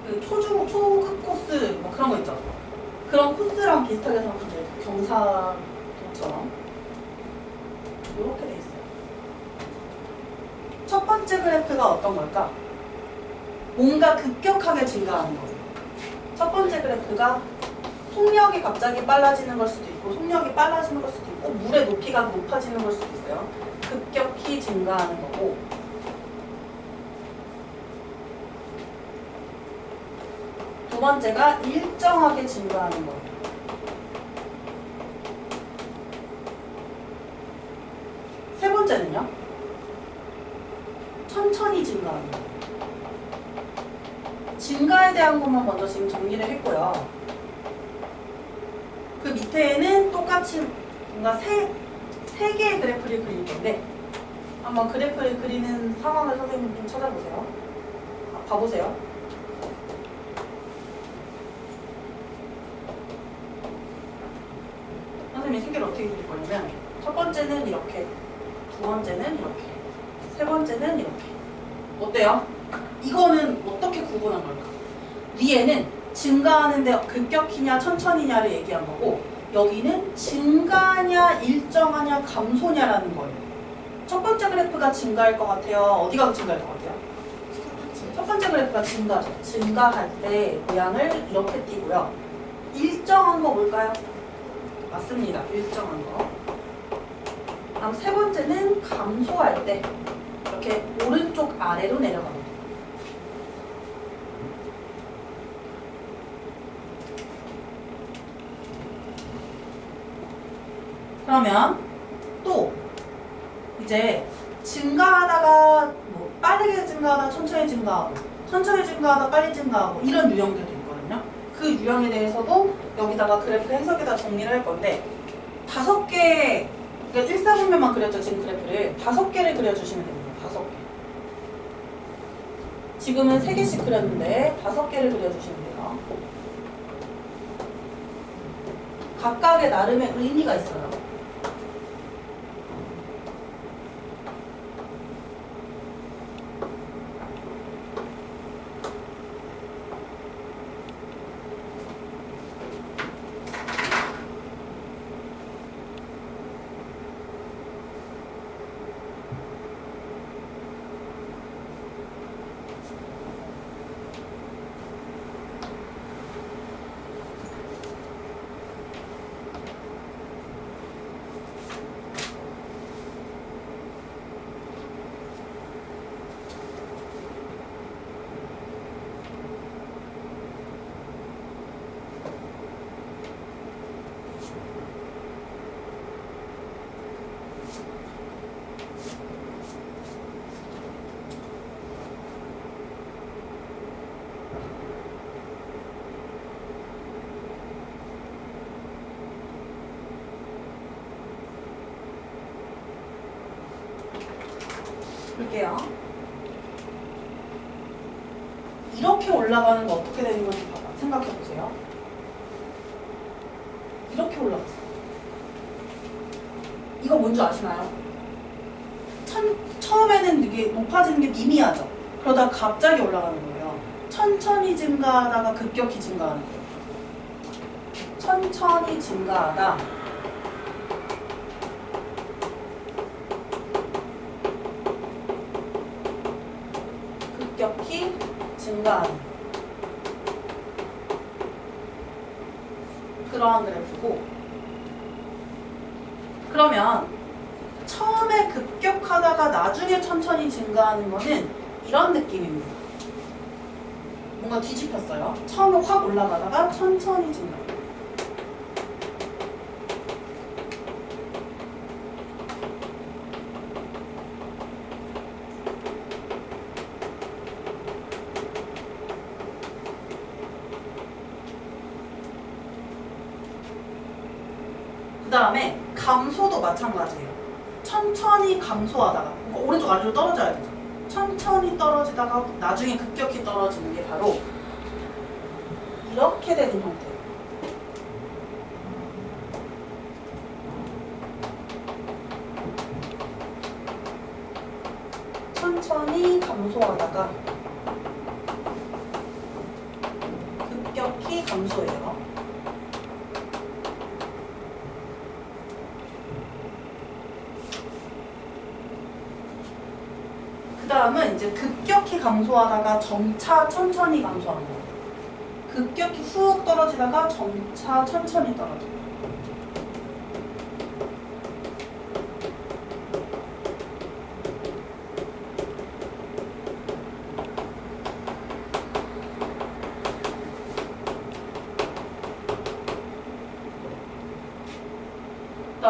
그 초급 코스 뭐 그런 거 있죠. 그런 코스랑 비슷하게 생각하면 돼요. 경사도처럼 이렇게 돼 있어요. 첫 번째 그래프가 어떤 걸까? 뭔가 급격하게 증가하는 거예요. 첫 번째 그래프가 속력이 갑자기 빨라지는 걸 수도 있고, 속력이 빨라지는 걸 수도 있고, 물의 높이가 높아지는 걸 수도 있어요. 급격히 증가하는 거고, 두 번째가 일정하게 증가하는 거예요. 세 번째는요? 천천히 증가하는 거예요. 증가에 대한 것만 먼저 지금 정리를 했고요. 그 밑에는 똑같이 뭔가 세 개의 그래프를 그릴 건데 한번 그래프를 그리는 상황을 선생님 좀 찾아보세요. 봐보세요. 선생님이 세 개를 어떻게 그릴 거냐면 첫 번째는 이렇게, 두 번째는 이렇게, 세 번째는 이렇게. 어때요? 이거는 어떻게 구분한 걸까? 위에는 증가하는데 급격히냐 천천히냐를 얘기한 거고 여기는 증가냐 일정하냐 감소냐라는 거예요. 첫 번째 그래프가 증가할 것 같아요. 어디가 증가할 것 같아요? 첫 번째 그래프가 증가죠. 증가할 때 모양을 이렇게 띄고요. 일정한 거 뭘까요? 맞습니다. 일정한 거. 다음 세 번째는 감소할 때 이렇게 오른쪽 아래로 내려갑니다. 그러면 또 이제 증가하다가 뭐 빠르게 증가하다 천천히 증가하고 천천히 증가하다 빨리 증가하고 이런 유형들도 있거든요. 그 유형에 대해서도 여기다가 그래프 해석에다 정리를 할 건데 5개, 그러니까 1사분면만 그렸죠. 지금 그래프를 5개를 그려주시면 됩니다. 5개. 지금은 3개씩 그렸는데 5개를 그려주시면 돼요. 각각의 나름의 의미가 있어요. 볼게요. 이렇게 올라가는 거 어떻게 되는 건지 생각해 보세요. 이렇게 올라갔어요. 이거 뭔지 아시나요? 처음에는 이게 높아지는 게 미미하죠. 그러다가 갑자기 올라가는 거예요. 천천히 증가하다가 급격히 증가하는 거예요. 천천히 증가하다 급격히 증가하는 그러한 그래프고, 그러면 처음에 급격하다가 나중에 천천히 증가하는 거는 이런 느낌입니다. 뭔가 뒤집혔어요. 처음에 확 올라가다가 천천히 증가. 그 다음에 감소도 마찬가지예요. 천천히 감소하다가 오른쪽 아래로 떨어져야 되죠. 천천히 떨어지다가 나중에 급격히 떨어지는 게 바로 이렇게 되는 형태예요. 천천히 감소하다가 급격히 감소해요. 그 다음은 이제 급격히 감소하다가 점차 천천히 감소하는 거예요. 급격히 훅 떨어지다가 점차 천천히 떨어져요.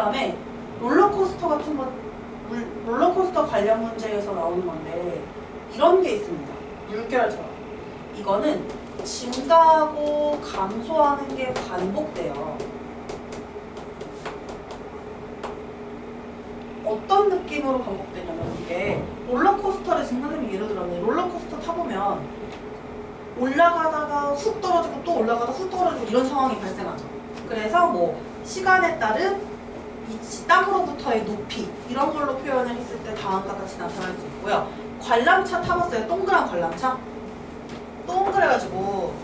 다음에 롤러코스터 같은 거, 롤러코스터 관련 문제에서 나오는 건데 이런 게 있습니다. 물결처럼. 이거는 증가하고 감소하는 게 반복돼요. 어떤 느낌으로 반복되냐면 이게 롤러코스터를 지금 선생님이 예를 들었는데 롤러코스터 타보면 올라가다가 훅 떨어지고 또 올라가다가 훅 떨어지고 이런 상황이 발생하죠. 그래서 뭐 시간에 따른 이 땅으로부터의 높이 이런 걸로 표현을 했을 때 다음과 같이 나타날 수 있고요. 관람차 타봤어요? 동그란 관람차? 동그래가지고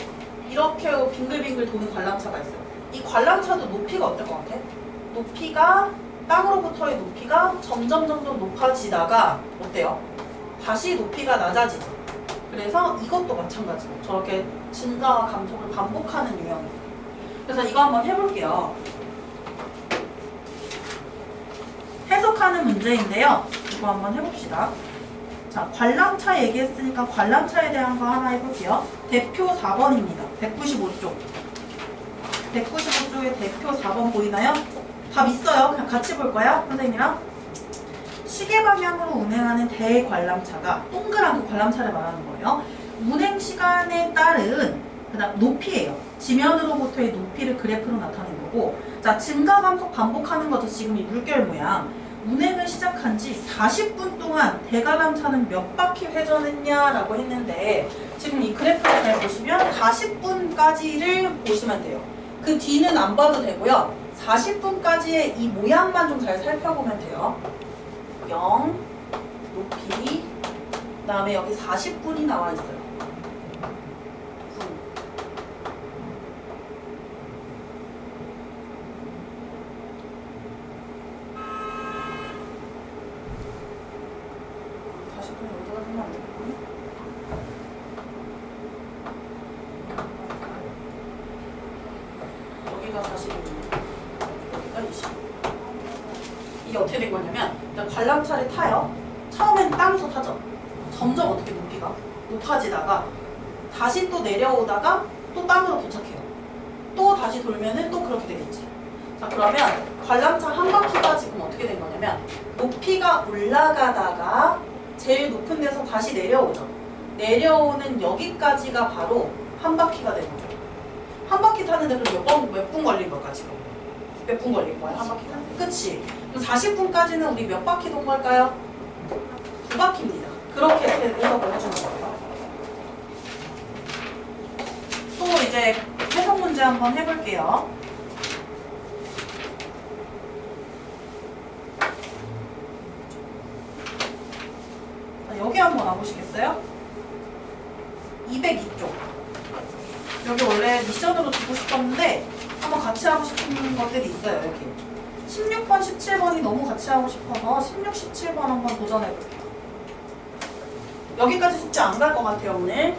이렇게 빙글빙글 도는 관람차가 있어요. 이 관람차도 높이가 어떨 것 같아? 높이가 땅으로부터의 높이가 점점 높아지다가 어때요? 다시 높이가 낮아지죠. 그래서 이것도 마찬가지로 저렇게 증가와 감소를 반복하는 유형이에요. 그래서 이거 한번 해볼게요. 해석하는 문제인데요. 이거 한번 해봅시다. 자, 관람차 얘기했으니까 관람차에 대한 거 하나 해볼게요. 대표 4번입니다. 195쪽. 195쪽에 대표 4번 보이나요? 답 있어요. 그냥 같이 볼 거야, 선생님이랑. 시계 방향으로 운행하는 대관람차가 동그란 그 관람차를 말하는 거예요. 운행 시간에 따른 그다음 높이예요. 지면으로부터의 높이를 그래프로 나타낸 거고, 자, 증가 감소 반복하는 거죠. 지금 이 물결 모양. 운행을 시작한 지 40분 동안 대관람차는 몇 바퀴 회전했냐라고 했는데 지금 이 그래프를 잘 보시면 40분까지를 보시면 돼요. 그 뒤는 안 봐도 되고요. 40분까지의 이 모양만 좀 잘 살펴보면 돼요. 0, 높이, 그 다음에 여기 40분이 나와 있어요. 여기가 40분이에요. 여기가 20. 이게 어떻게 된 거냐면 관람차를 타요. 처음엔 땅에서 타죠. 점점 어떻게 높이가 높아지다가 다시 또 내려오다가 또 땅으로 도착해요. 또 다시 돌면은 또 그렇게 되겠지. 자, 그러면 관람차 한 바퀴가 지금 어떻게 된 거냐면 높이가 올라가다가 제일 높은 데서 다시 내려오죠. 내려오는 여기까지가 바로 한 바퀴가 되는 거죠. 한 바퀴 타는데 그럼 몇 분 걸린 걸까 지금? 몇 분 걸린 거야 한 바퀴 타는데? 그치? 그럼 40분까지는 우리 몇 바퀴 돈 걸까요? 2바퀴입니다. 그렇게 해석을 해주는 거예요. 또 이제 해석 문제 한번 해볼게요. 여기 한번 와보시겠어요? 202쪽. 여기 원래 미션으로 주고 싶었는데 한번 같이 하고 싶은 것들이 있어요. 여기 16번, 17번이 너무 같이 하고 싶어서 16, 17번 한번 도전해볼게요. 여기까지 숙제 안 갈 것 같아요 오늘.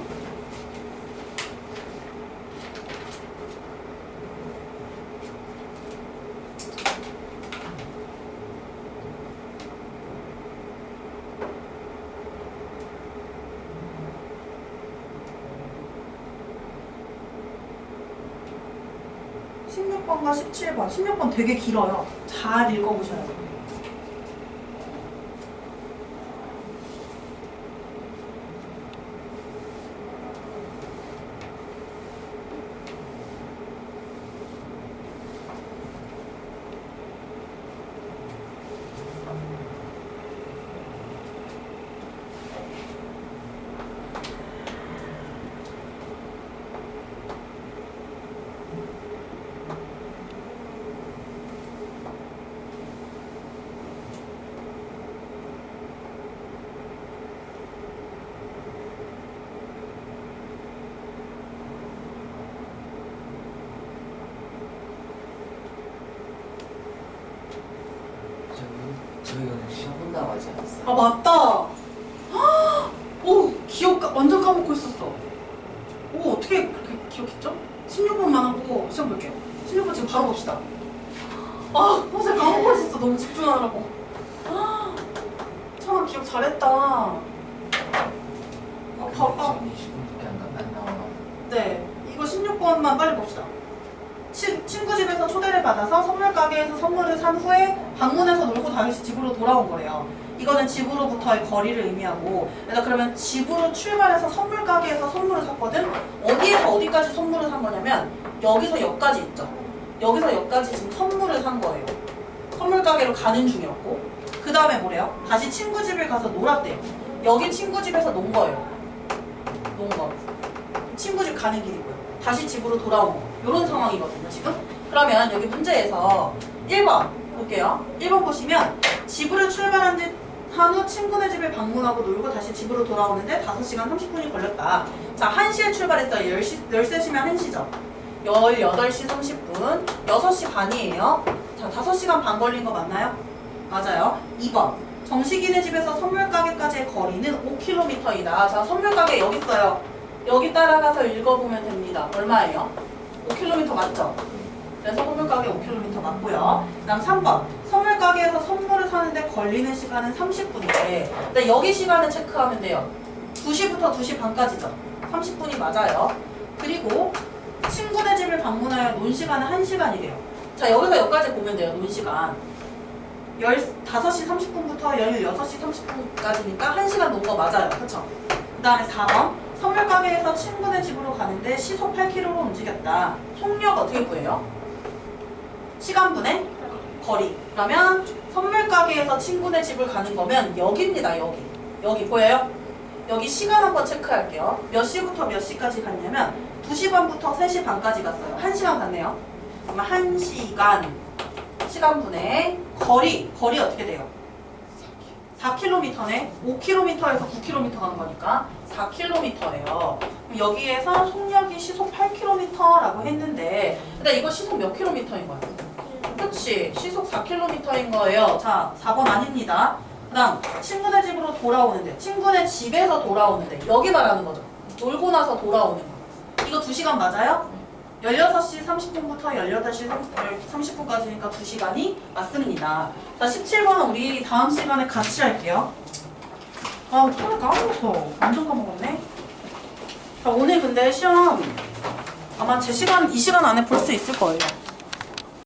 과 17번. 16번 되게 길어요. 잘 읽어보셔야 돼요. 저희 오늘 시험 본다고 하지 않았어요? 아 맞다. 오 완전 까먹고 있었어. 오 어떻게 그렇게 기억했죠? 16번만 하고 시험 볼게요. 16번 지금 바로 봅시다. 선생님 까먹고 있었어. 너무 집중하느라고. 청아 기억 잘했다. 시험 20분밖에 안 나와. 네 이거 16번만 빨리 봅시다. 친구 집에서 초대를 받아서 선물 가게에서 선물을 산 후에 방문해서 놀고 다시 집으로 돌아온 거래요. 이거는 집으로부터의 거리를 의미하고, 그래서 그러면 집으로 출발해서 선물 가게에서 선물을 샀거든? 어디에서 어디까지 선물을 산 거냐면 여기서 여기까지 있죠. 여기서 여기까지 지금 선물을 산 거예요. 선물 가게로 가는 중이었고, 그 다음에 뭐래요? 다시 친구 집에 가서 놀았대요. 여기 친구 집에서 논 거예요. 논 거. 친구 집 가는 길이고요. 다시 집으로 돌아온 거. 이런 상황이거든요, 지금. 그러면 여기 문제에서 1번 볼게요. 1번 보시면 집으로 출발한 후 친구네 집에 방문하고 놀고 다시 집으로 돌아오는데 5시간 30분이 걸렸다. 자, 1시에 출발했어요. 13시면 1시죠. 18시 30분. 6시 반이에요. 자, 5시간 반 걸린 거 맞나요? 맞아요. 2번. 정식이네 집에서 선물 가게까지의 거리는 5km이다. 자, 선물 가게 여기 있어요. 여기 따라가서 읽어보면 됩니다. 얼마예요? 5km 맞죠? 그래서 선물 가게 5km 맞고요. 그 다음 3번. 선물 가게에서 선물을 사는데 걸리는 시간은 30분인데 근데 여기 시간을 체크하면 돼요. 2시부터 2시 반까지죠. 30분이 맞아요. 그리고 친구네 집을 방문하여 논 시간은 1시간이래요. 자, 여기서 여기까지 보면 돼요. 논 시간. 5시 30분부터 16시 30분까지니까 1시간 논 거 맞아요. 그쵸? 그 다음에 4번. 선물 가게에서 친구네 집으로 가는데 시속 8km로 움직였다. 속력 어떻게 구해요? 시간분의 거리. 그러면 선물 가게에서 친구네 집을 가는 거면 여기입니다. 여기. 여기 보여요? 여기 시간 한번 체크할게요. 몇 시부터 몇 시까지 갔냐면 2시 반부터 3시 반까지 갔어요. 1시간 갔네요. 그러면 1시간 시간분의 거리. 거리 어떻게 돼요? 4km네. 5km에서 9km 간 거니까 4km예요. 여기에서 속력이 시속 8km라고 했는데 근데 이거 시속 몇 km인 거야? 그치? 시속 4km인 거예요. 자, 4번 아닙니다. 그 다음 친구네 집으로 돌아오는데 친구네 집에서 돌아오는데 여기 말하는 거죠. 놀고 나서 돌아오는 거. 이거 2시간 맞아요? 16시 30분부터 18시 30분까지니까 2시간이 맞습니다. 자, 17번은 우리 다음 시간에 같이 할게요. 아, 오늘 까먹었어. 완전 까먹었네. 자, 오늘 근데 시험 아마 이 시간 안에 볼 수 있을 거예요.